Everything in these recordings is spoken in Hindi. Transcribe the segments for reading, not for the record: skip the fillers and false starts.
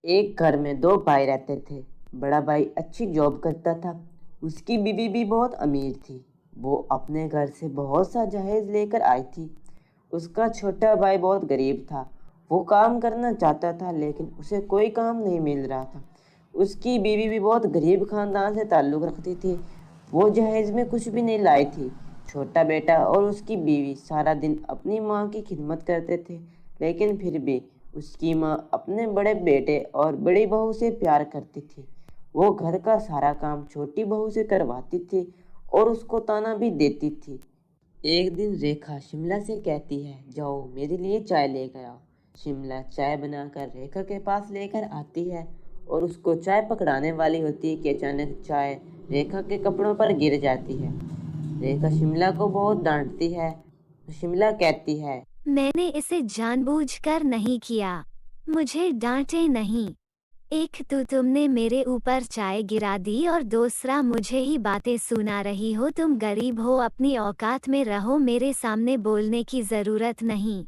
एक घर में दो भाई रहते थे। बड़ा भाई अच्छी जॉब करता था। उसकी बीवी भी बहुत अमीर थी। वो अपने घर से बहुत सा जहेज लेकर आई थी। उसका छोटा भाई बहुत गरीब था। वो काम करना चाहता था लेकिन उसे कोई काम नहीं मिल रहा था। उसकी बीवी भी बहुत गरीब खानदान से ताल्लुक़ रखती थी। वो जहेज में कुछ भी नहीं लाई थी। छोटा बेटा और उसकी बीवी सारा दिन अपनी माँ की खिदमत करते थे, लेकिन फिर भी उसकी माँ अपने बड़े बेटे और बड़ी बहू से प्यार करती थी। वो घर का सारा काम छोटी बहू से करवाती थी और उसको ताना भी देती थी। एक दिन रेखा शिमला से कहती है, जाओ मेरे लिए चाय लेकर आओ। शिमला चाय बनाकर रेखा के पास लेकर आती है और उसको चाय पकड़ाने वाली होती है कि अचानक चाय रेखा के कपड़ों पर गिर जाती है। रेखा शिमला को बहुत डांटती है। शिमला कहती है, मैंने इसे जानबूझकर नहीं किया। मुझे डांटे नहीं। एक तो तुमने मेरे ऊपर चाय गिरा दी और दूसरा मुझे ही बातें सुना रही हो। तुम गरीब हो, अपनी औकात में रहो, मेरे सामने बोलने की जरूरत नहीं।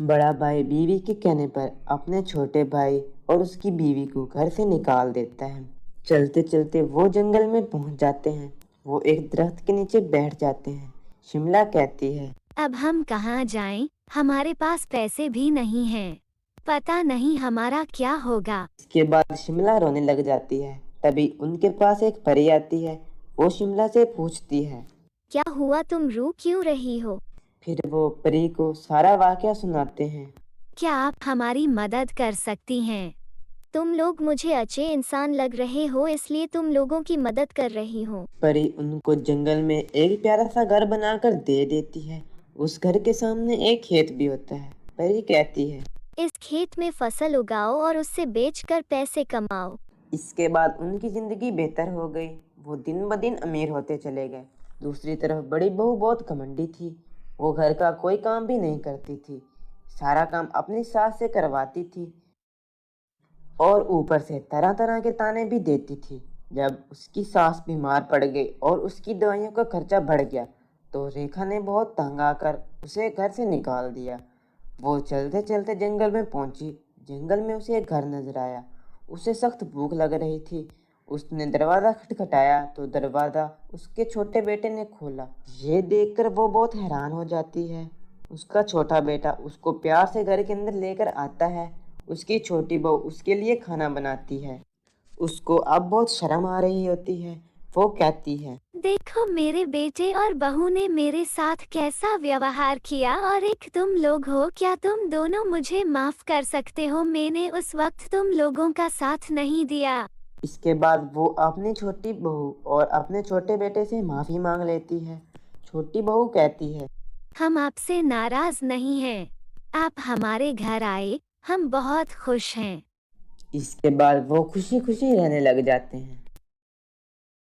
बड़ा भाई बीवी के कहने पर अपने छोटे भाई और उसकी बीवी को घर से निकाल देता है। चलते चलते वो जंगल में पहुंच जाते हैं। वो एक दरख्त के नीचे बैठ जाते हैं। शिमला कहती है, अब हम कहाँ जाएं? हमारे पास पैसे भी नहीं हैं। पता नहीं हमारा क्या होगा। इसके बाद शिमला रोने लग जाती है। तभी उनके पास एक परी आती है। वो शिमला से पूछती है। क्या हुआ, तुम रो क्यों रही हो? फिर वो परी को सारा वाकया सुनाते हैं। क्या आप हमारी मदद कर सकती हैं? तुम लोग मुझे अच्छे इंसान लग रहे हो, इसलिए तुम लोगों की मदद कर रही हूँ। परी उनको जंगल में एक प्यारा सा घर बनाकर दे देती है। उस घर के सामने एक खेत भी होता है। परी कहती है, इस खेत में फसल उगाओ और उससे बेचकर पैसे कमाओ। इसके बाद उनकी जिंदगी बेहतर हो गई। वो दिन ब दिन अमीर होते चले गए। दूसरी तरफ बड़ी बहू बहुत घमंडी थी। वो घर का कोई काम भी नहीं करती थी। सारा काम अपनी सास से करवाती थी और ऊपर से तरह तरह के ताने भी देती थी। जब उसकी सास बीमार पड़ गई और उसकी दवाइयों का खर्चा बढ़ गया तो रेखा ने बहुत तंग आकर उसे घर से निकाल दिया। वो चलते चलते जंगल में पहुंची। जंगल में उसे एक घर नजर आया। उसे सख्त भूख लग रही थी। उसने दरवाज़ा खटखटाया तो दरवाज़ा उसके छोटे बेटे ने खोला। ये देखकर वो बहुत हैरान हो जाती है। उसका छोटा बेटा उसको प्यार से घर के अंदर लेकर आता है। उसकी छोटी बहू उसके लिए खाना बनाती है। उसको अब बहुत शर्म आ रही होती है। वो कहती है, देखो मेरे बेटे और बहू ने मेरे साथ कैसा व्यवहार किया, और एक तुम लोग हो, क्या तुम दोनों मुझे माफ कर सकते हो? मैंने उस वक्त तुम लोगों का साथ नहीं दिया। इसके बाद वो अपनी छोटी बहू और अपने छोटे बेटे से माफ़ी मांग लेती है। छोटी बहू कहती है, हम आपसे नाराज नहीं हैं। आप हमारे घर आए, हम बहुत खुश हैं। इसके बाद वो खुशी खुशी रहने लग जाते हैं।